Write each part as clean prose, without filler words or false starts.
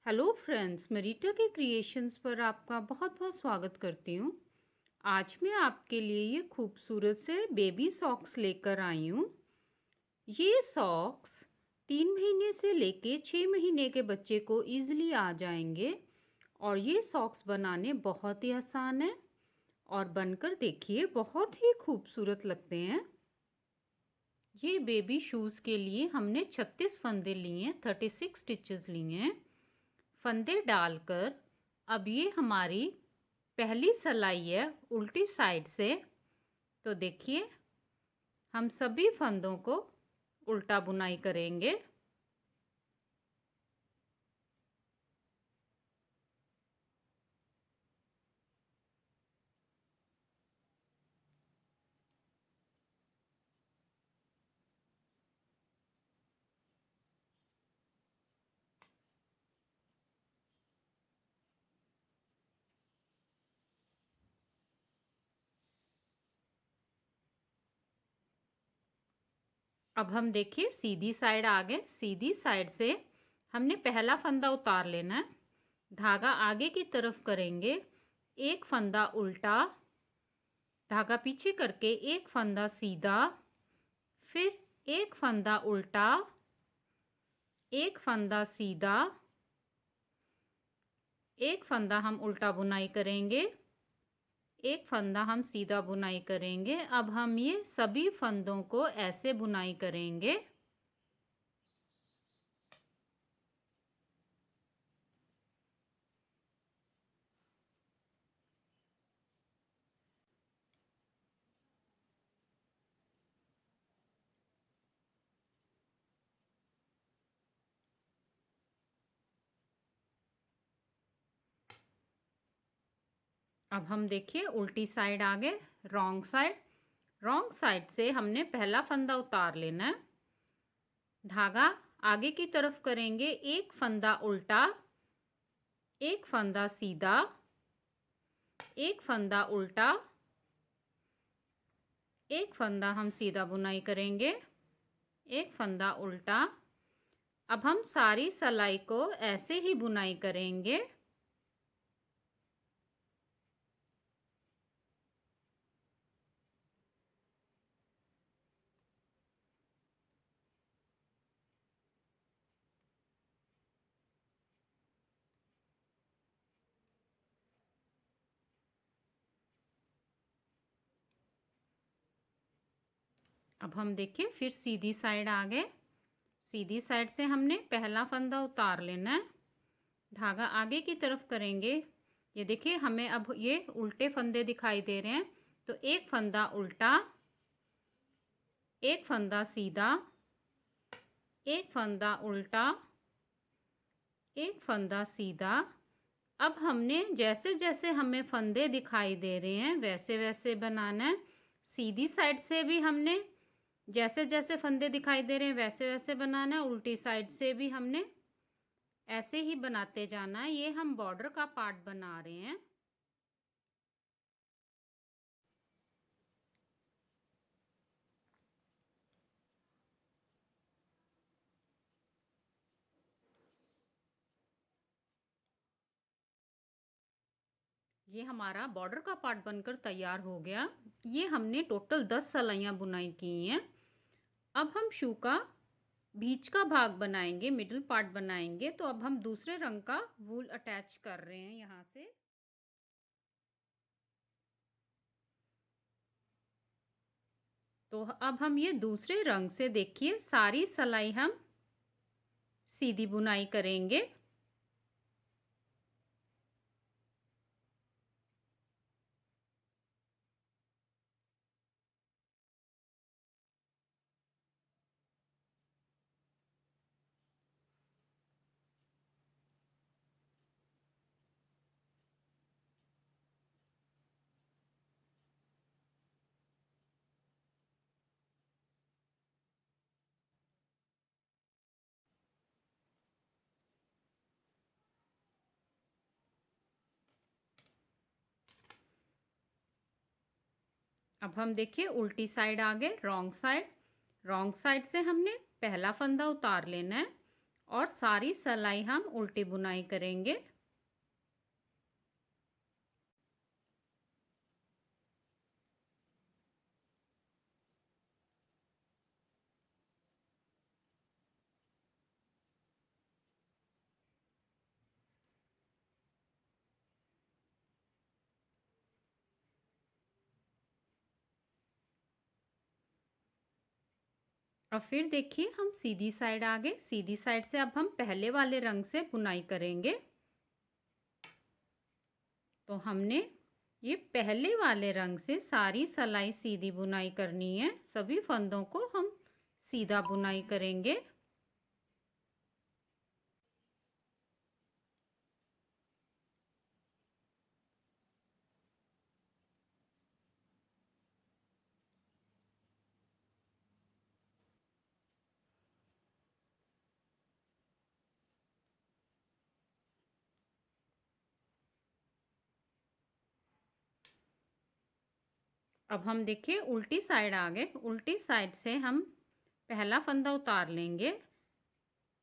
Hello friends, मैं रीटा के creations पर आपका बहुत बहुत स्वागत करती हूँ। आज मैं आपके लिए ये खूबसूरत से बेबी सॉक्स लेकर आई हूँ। ये सॉक्स 3 महीने से लेके 6 महीने के बच्चे को इजीली आ जाएंगे और ये सॉक्स बनाने बहुत ही आसान है और बनकर देखिए बहुत ही खूबसूरत लगते हैं। ये बेबी शूज़ के लिए हमने 36 फंदे लिए हैं, 36 स्टिचेस लिए हैं। फंदे डालकर अब ये हमारी पहली सिलाई है उल्टी साइड से। तो देखिए हम सभी फंदों को उल्टा बुनाई करेंगे। अब हम देखिए सीधी साइड आ गए। सीधी साइड से हमने पहला फंदा उतार लेना है। धागा आगे की तरफ करेंगे, एक फंदा उल्टा, धागा पीछे करके एक फंदा सीधा, फिर एक फंदा उल्टा, एक फंदा सीधा, एक फंदा हम उल्टा बुनाई करेंगे, एक फंदा हम सीधा बुनाई करेंगे। अब हम ये सभी फंदों को ऐसे बुनाई करेंगे। अब हम देखिए उल्टी साइड आ गए, रॉन्ग साइड। रॉन्ग साइड से हमने पहला फंदा उतार लेना है। धागा आगे की तरफ करेंगे, एक फंदा उल्टा, एक फंदा सीधा, एक फंदा उल्टा, एक फंदा हम सीधा बुनाई करेंगे, एक फंदा उल्टा। अब हम सारी सिलाई को ऐसे ही बुनाई करेंगे। अब हम देखिए फिर सीधी साइड आ गए। सीधी साइड से हमने पहला फंदा उतार लेना है। धागा आगे की तरफ करेंगे। ये देखिए हमें अब ये उल्टे फंदे दिखाई दे रहे हैं। तो एक फंदा उल्टा, एक फंदा सीधा, एक फंदा उल्टा, एक फंदा सीधा। अब हमने जैसे जैसे हमें फंदे दिखाई दे रहे हैं वैसे वैसे बनाना है। सीधी साइड से भी हमने जैसे जैसे फंदे दिखाई दे रहे हैं वैसे वैसे बनाना है। उल्टी साइड से भी हमने ऐसे ही बनाते जाना है। ये हम बॉर्डर का पार्ट बना रहे हैं। ये हमारा बॉर्डर का पार्ट बनकर तैयार हो गया। ये हमने टोटल 10 सिलाइयाँ बुनाई की हैं। अब हम शू का बीच का भाग बनाएंगे, मिडिल पार्ट बनाएंगे। तो अब हम दूसरे रंग का वूल अटैच कर रहे हैं यहाँ से। तो अब हम ये दूसरे रंग से देखिए सारी सिलाई हम सीधी बुनाई करेंगे। अब हम देखिए उल्टी साइड आ गए, रॉन्ग साइड। रॉन्ग साइड से हमने पहला फंदा उतार लेना है और सारी सिलाई हम उल्टी बुनाई करेंगे। और फिर देखिए हम सीधी साइड आ गए। सीधी साइड से अब हम पहले वाले रंग से बुनाई करेंगे। तो हमने ये पहले वाले रंग से सारी सिलाई सीधी बुनाई करनी है। सभी फंदों को हम सीधा बुनाई करेंगे। अब हम देखिए उल्टी साइड आ गए। उल्टी साइड से हम पहला फंदा उतार लेंगे।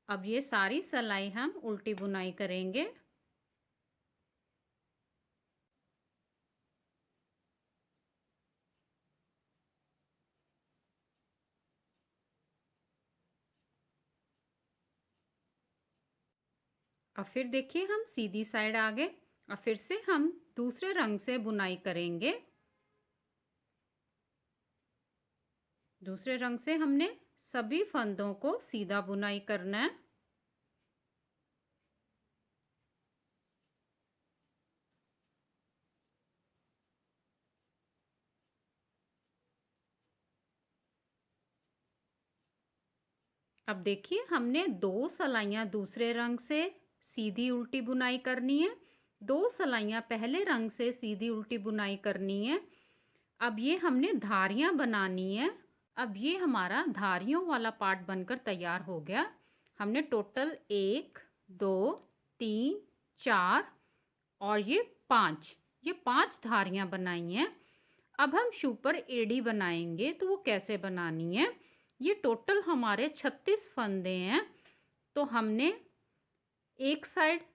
अब ये सारी सिलाई हम उल्टी बुनाई करेंगे। अब फिर देखिए हम सीधी साइड आ गए। और फिर से हम दूसरे रंग से बुनाई करेंगे। दूसरे रंग से हमने सभी फंदों को सीधा बुनाई करना है। अब देखिए हमने दो सिलाइयाँ दूसरे रंग से सीधी उल्टी बुनाई करनी है। दो सिलाइयाँ पहले रंग से सीधी उल्टी बुनाई करनी है। अब ये हमने धारियाँ बनानी है। अब ये हमारा धारियों वाला पार्ट बनकर तैयार हो गया। हमने टोटल 1 2 3 4 और ये 5 धारियाँ बनाई हैं। अब हम शू पर एड़ी बनाएंगे। तो वो कैसे बनानी है? ये टोटल हमारे 36 फंदे हैं। तो हमने एक साइड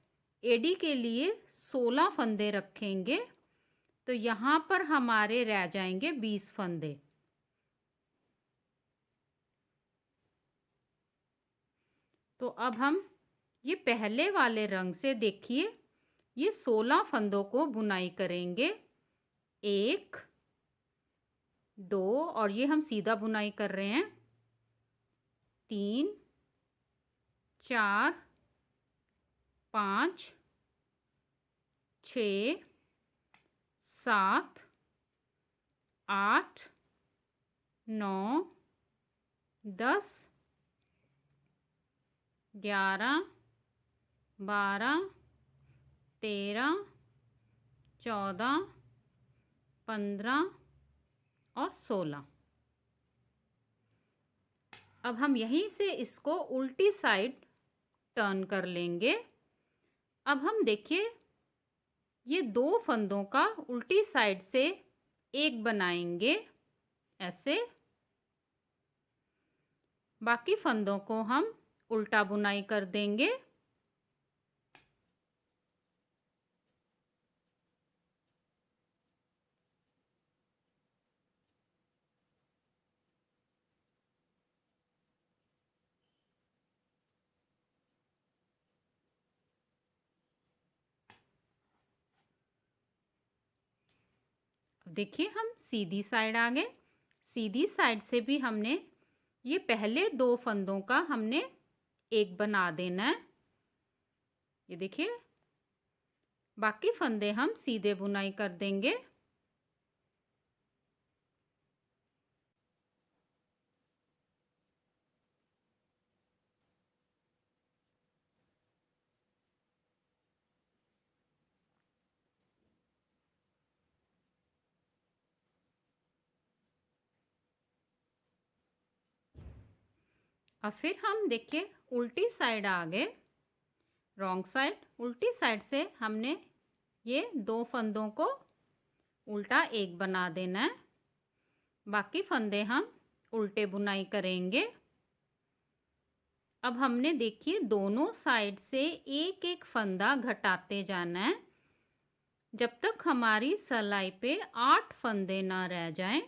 एड़ी के लिए 16 फंदे रखेंगे। तो यहाँ पर हमारे रह जाएंगे 20 फंदे। तो अब हम ये पहले वाले रंग से देखिए ये 16 फंदों को बुनाई करेंगे। 1 2 और ये हम सीधा बुनाई कर रहे हैं। 3 4 5 6 7 8 9 10 11 12 13 14 15 और 16। अब हम यहीं से इसको उल्टी साइड टर्न कर लेंगे। अब हम देखिए ये दो फंदों का उल्टी साइड से एक बनाएंगे ऐसे। बाकी फंदों को हम उल्टा बुनाई कर देंगे। देखिए हम सीधी साइड आ गए। सीधी साइड से भी हमने ये पहले दो फंदों का हमने एक बना देना है। ये देखिए बाकी फंदे हम सीधे बुनाई कर देंगे। अब फिर हम देखिए उल्टी साइड आ गए। रॉन्ग साइड उल्टी साइड से हमने ये दो फंदों को उल्टा एक बना देना है। बाकी फंदे हम उल्टे बुनाई करेंगे। अब हमने देखिए दोनों साइड से एक एक फंदा घटाते जाना है जब तक हमारी सलाई पे 8 फंदे ना रह जाएं।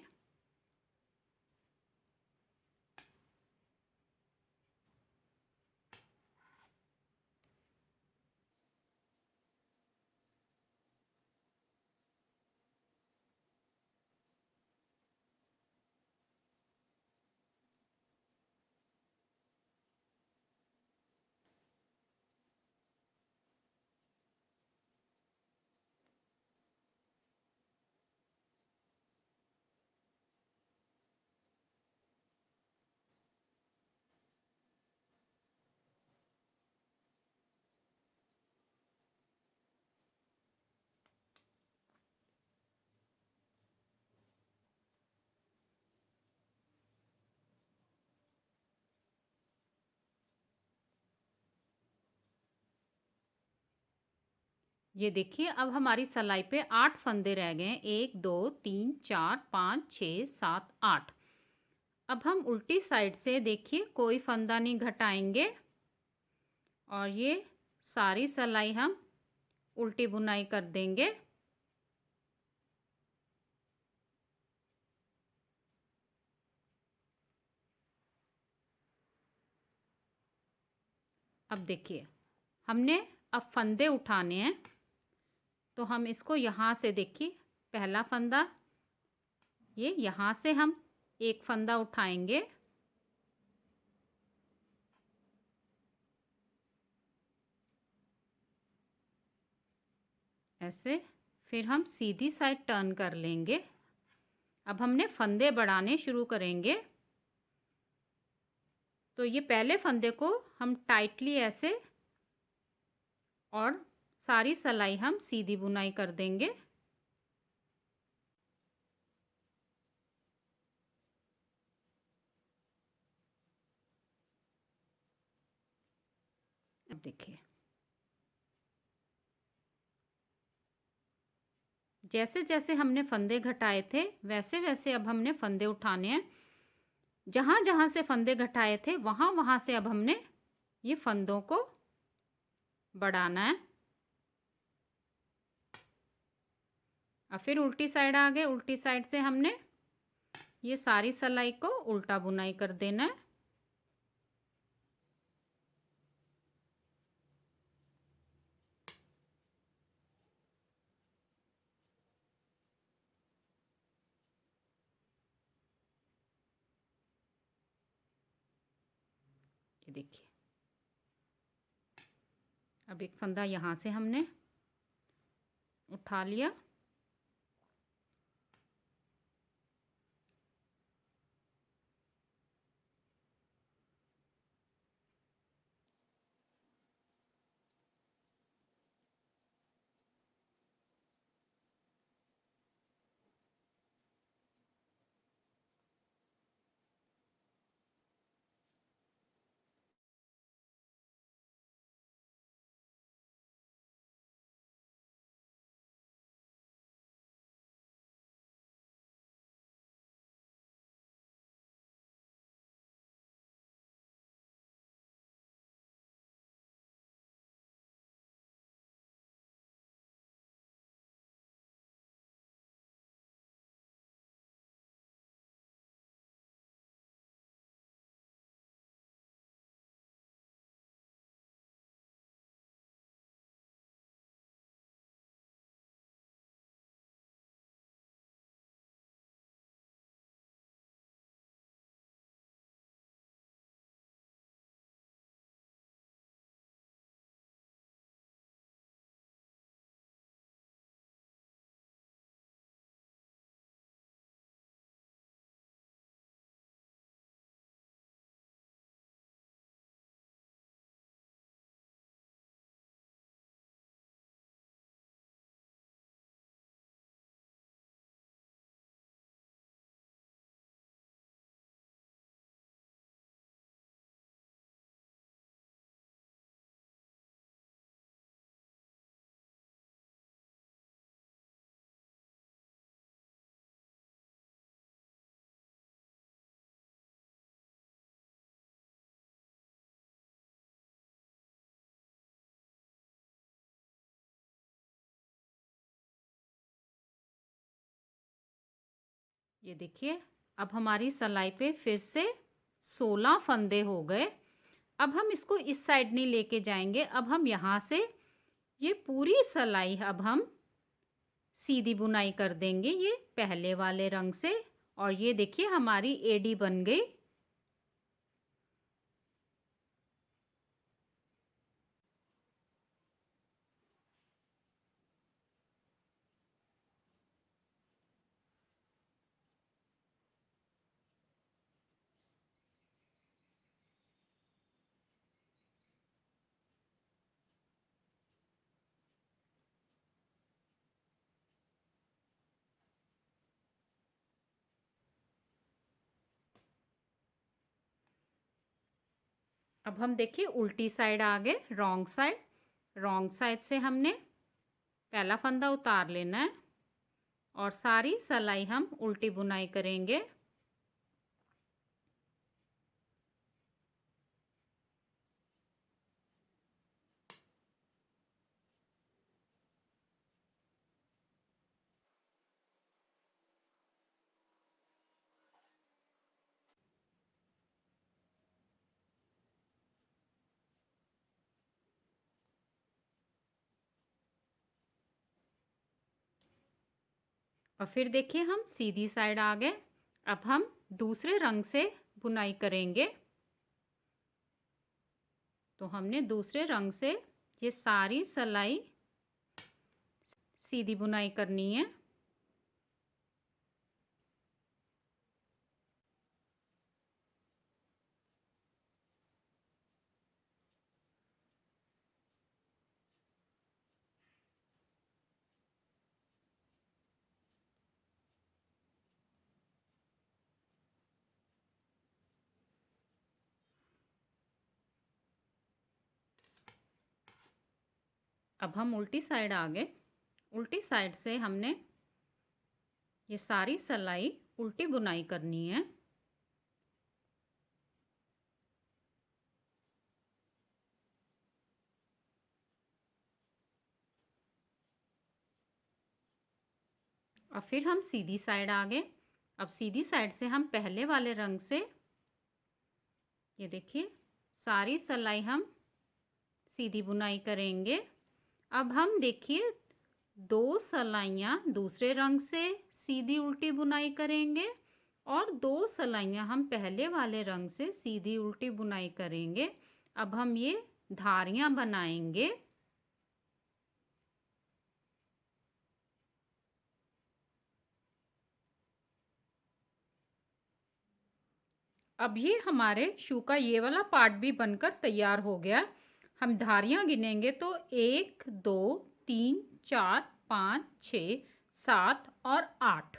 ये देखिए अब हमारी सलाई पे 8 फंदे रह गए हैं। 1 2 3 4 5 6 7 8। अब हम उल्टी साइड से देखिए कोई फंदा नहीं घटाएंगे और ये सारी सलाई हम उल्टी बुनाई कर देंगे। अब देखिए हमने अब फंदे उठाने हैं तो हम इसको यहाँ से देखिए पहला फंदा, ये यहाँ से हम एक फंदा उठाएंगे ऐसे, फिर हम सीधी साइड टर्न कर लेंगे। अब हमने फंदे बढ़ाने शुरू करेंगे तो ये पहले फंदे को हम टाइटली ऐसे और सारी सलाई हम सीधी बुनाई कर देंगे। अब देखिए जैसे जैसे हमने फंदे घटाए थे वैसे वैसे अब हमने फंदे उठाने हैं। जहाँ जहाँ से फंदे घटाए थे वहाँ वहाँ से अब हमने ये फंदों को बढ़ाना है। अब फिर उल्टी साइड आ गए, उल्टी साइड से हमने ये सारी सलाई को उल्टा बुनाई कर देना है। ये देखिए अब एक फंदा यहाँ से हमने उठा लिया। ये देखिए, अब हमारी सिलाई पे फिर से 16 फंदे हो गए। अब हम इसको इस साइड नहीं लेके जाएंगे, अब हम यहाँ से ये पूरी सिलाई अब हम सीधी बुनाई कर देंगे ये पहले वाले रंग से। और ये देखिए हमारी एडी बन गई। अब हम देखिए उल्टी साइड आ गए, रॉन्ग साइड। रॉन्ग साइड से हमने पहला फंदा उतार लेना है और सारी सिलाई हम उल्टी बुनाई करेंगे। और फिर देखिए हम सीधी साइड आ गए। अब हम दूसरे रंग से बुनाई करेंगे। तो हमने दूसरे रंग से ये सारी सिलाई सीधी बुनाई करनी है। अब हम उल्टी साइड आ गए। उल्टी साइड से हमने ये सारी सिलाई उल्टी बुनाई करनी है। और फिर हम सीधी साइड आ गए। अब सीधी साइड से हम पहले वाले रंग से ये देखिए सारी सिलाई हम सीधी बुनाई करेंगे। अब हम देखिए 2 सिलाइयाँ दूसरे रंग से सीधी उल्टी बुनाई करेंगे और 2 सिलाइयाँ हम पहले वाले रंग से सीधी उल्टी बुनाई करेंगे। अब हम ये धारियाँ बनाएंगे। अब ये हमारे शू का ये वाला पार्ट भी बनकर तैयार हो गया। हम धारियाँ गिनेंगे तो 1 2 3 4 5 6 7 और 8।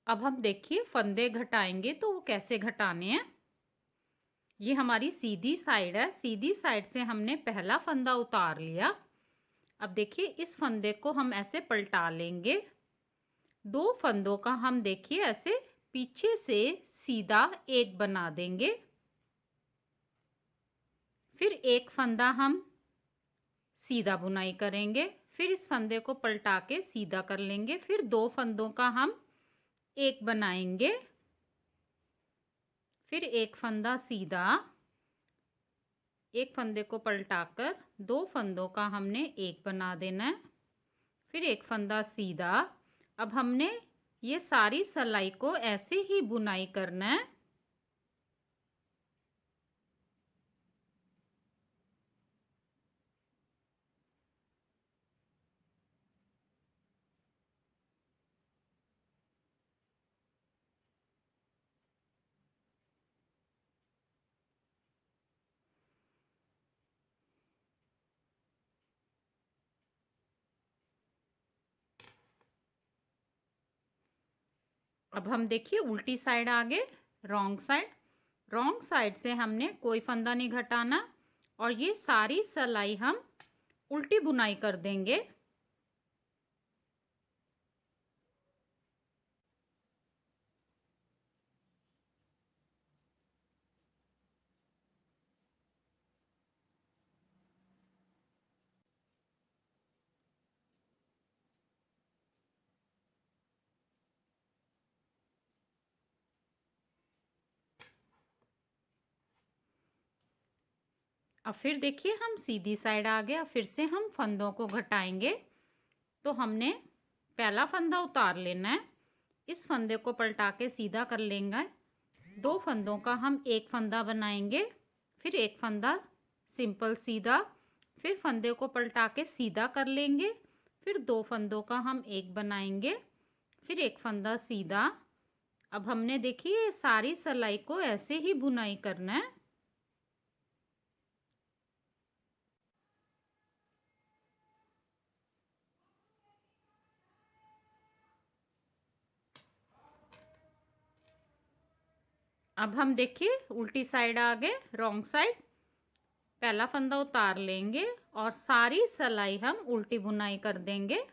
अब हम देखिए फंदे घटाएंगे तो वो कैसे घटाने हैं। ये हमारी सीधी साइड है। सीधी साइड से हमने पहला फंदा उतार लिया। अब देखिए इस फंदे को हम ऐसे पलटा लेंगे। 2 फंदों का हम देखिए ऐसे पीछे से सीधा एक बना देंगे। फिर एक फंदा हम सीधा बुनाई करेंगे। फिर इस फंदे को पलटा के सीधा कर लेंगे। फिर 2 फंदों का हम एक बनाएंगे। फिर एक फंदा सीधा, एक फंदे को पलटाकर 2 फंदों का हमने एक बना देना है। फिर एक फंदा सीधा। अब हमने ये सारी सिलाई को ऐसे ही बुनाई करना है। अब हम देखिए उल्टी साइड आ गए, रॉन्ग साइड। रॉन्ग साइड से हमने कोई फंदा नहीं घटाना और ये सारी सिलाई हम उल्टी बुनाई कर देंगे। अब फिर देखिए हम सीधी साइड आ गए। अब फिर से हम फंदों को घटाएंगे। तो हमने पहला फंदा उतार लेना है, इस फंदे को पलटा के सीधा कर लेंगे। दो फंदों का हम एक फंदा बनाएंगे, फिर एक फंदा सिंपल सीधा, फिर फंदे को पलटा के सीधा कर लेंगे, फिर दो फंदों का हम एक बनाएंगे, फिर एक फंदा सीधा। अब हमने देखिए सारी सिलाई को ऐसे ही बुनाई करना है। अब हम देखिए उल्टी साइड आ गए, रॉन्ग साइड। पहला फंदा उतार लेंगे और सारी सिलाई हम उल्टी बुनाई कर देंगे।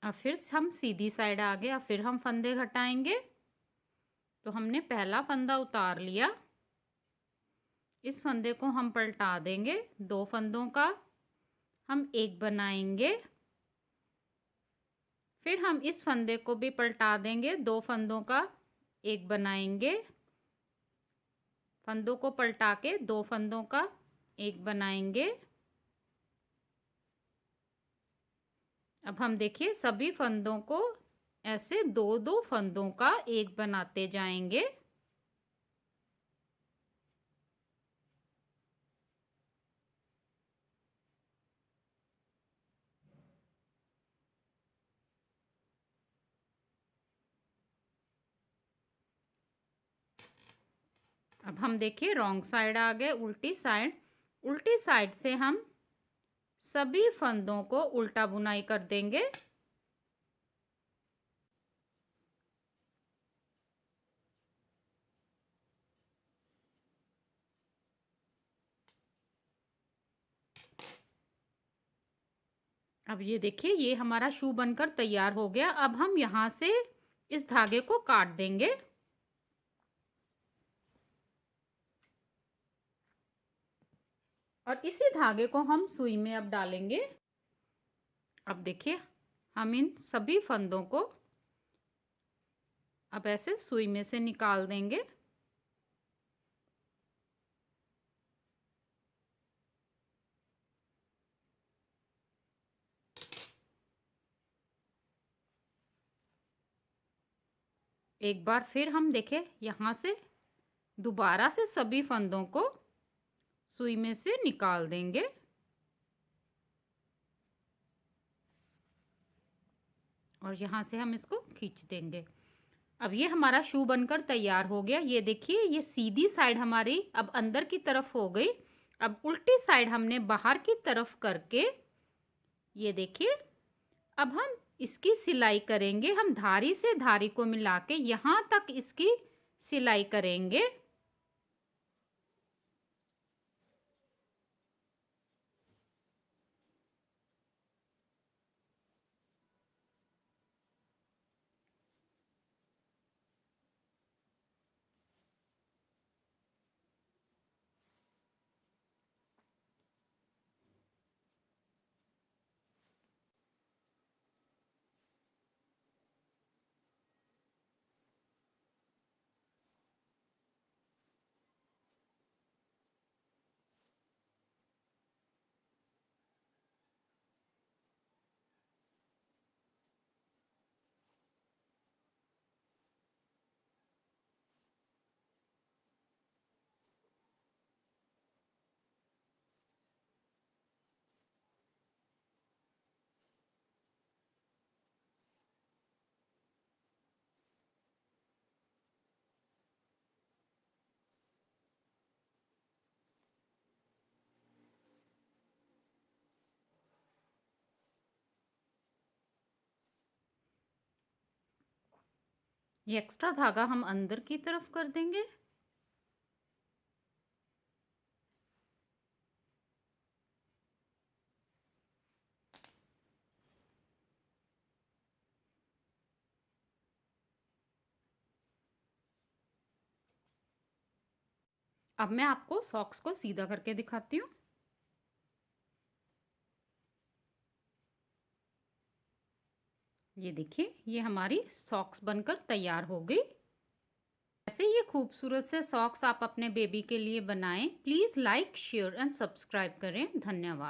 अब फिर हम सीधी साइड आ गए। अब फिर हम फंदे घटाएंगे। तो हमने पहला फंदा उतार लिया, इस फंदे को हम पलटा देंगे, दो फंदों का हम एक बनाएंगे, फिर हम इस फंदे को भी पलटा देंगे, दो फंदों का एक बनाएंगे, फंदों को पलटा के दो फंदों का एक बनाएंगे। अब हम देखिए सभी फंदों को ऐसे दो दो फंदों का एक बनाते जाएंगे। अब हम देखिए रॉन्ग साइड आ गए, उल्टी साइड। उल्टी साइड से हम सभी फंदों को उल्टा बुनाई कर देंगे। अब ये देखिए ये हमारा शू बनकर तैयार हो गया। अब हम यहाँ से इस धागे को काट देंगे। और इसी धागे को हम सुई में अब डालेंगे। अब देखिए हम इन सभी फंदों को अब ऐसे सुई में से निकाल देंगे। एक बार फिर हम देखें यहाँ से दोबारा से सभी फंदों को सुई में से निकाल देंगे। और यहाँ से हम इसको खींच देंगे। अब ये हमारा शू बनकर तैयार हो गया। ये देखिए ये सीधी साइड हमारी अब अंदर की तरफ हो गई। अब उल्टी साइड हमने बाहर की तरफ करके ये देखिए अब हम इसकी सिलाई करेंगे। हम धारी से धारी को मिला के यहाँ तक इसकी सिलाई करेंगे। ये एक्स्ट्रा धागा हम अंदर की तरफ कर देंगे। अब मैं आपको सॉक्स को सीधा करके दिखाती हूँ। ये देखिए, ये हमारी सॉक्स बनकर तैयार हो गई। ऐसे ये खूबसूरत से सॉक्स आप अपने बेबी के लिए बनाएं। Please like, share and subscribe करें। धन्यवाद।